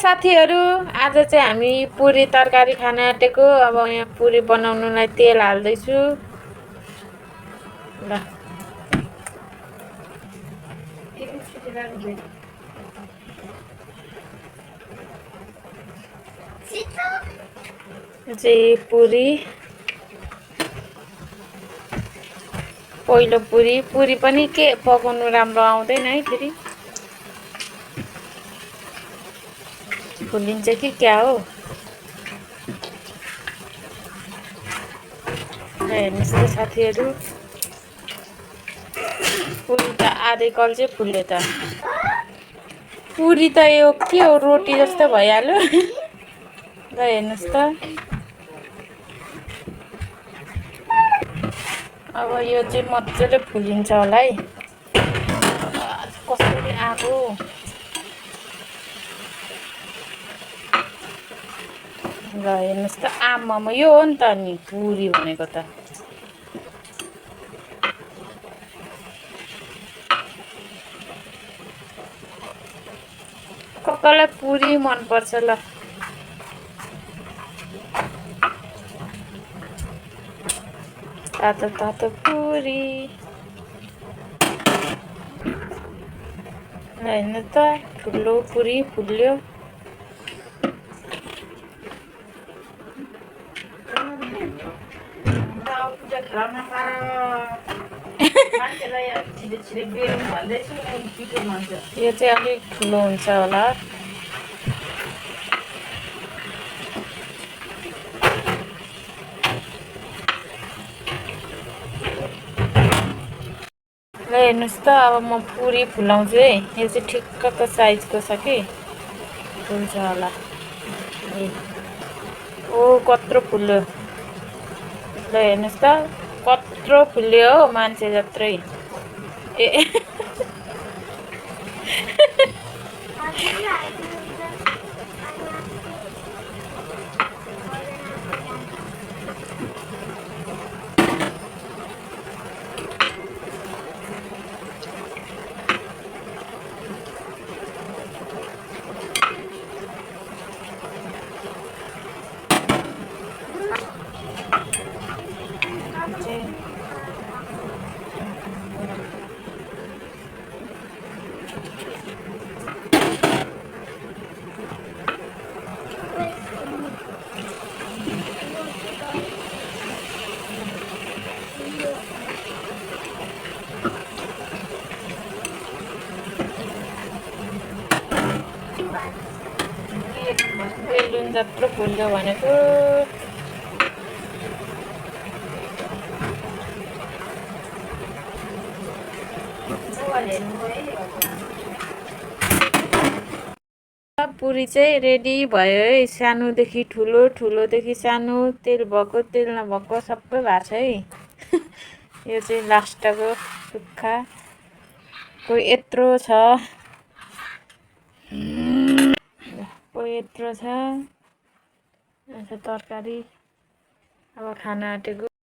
साथीहरू आज चाहिँ हामी पुरी तरकारी खान आँटेको। अब यहाँ पुरी बनाउनुलाई तेल हाल्दैछु ल। यो चाहिँ पुरी, पहिलो पुरी पनि के पकाउनु राम्रो आउँदैन है, फेरि फुलिन्छ कि क्या हो। हेर्नुहोस् त साथीहरू, पुरी त आधै कल चाहिँ फुल्यो त। पुरी त यो के हो, रोटी जस्तो भइहाल्यो। ल हेर्नुहोस् त, अब यो चाहिँ मजाले फुलिन्छ होला है। कसरी आएको ल हेर्नुहोस् त, आमामा यो हो नि त नि पुरी भनेको त। कसैलाई पुरी मनपर्छ ल। तातो तातो पुरी हेर्नु त, ठुलो पुरी फुल्यो। यो चाहिँ अलिक ठुलो हुन्छ होला। ल हेर्नुहोस् त, अब म पुरी फुलाउँछु है। यो चाहिँ ठिक्कको साइजको छ कि फुल्छ होला। ओ कत्रो फुल्यो, ल हेर्नुहोस् त कत्रो फुल्यो हो, मान्छे जत्रै। ए बेलुन जत्रो फुल्यो भनेको। पुरी चाहिँ रेडी भयो है। सानोदेखि ठुलो, ठुलोदेखि सानो, तेल भएको तेल नभएको सबै भएको छ है। यो चाहिँ लास्टको सुक्खा, कोही यत्रो छ, कोही यत्रो छ। तरकारी अब खान आँटेको।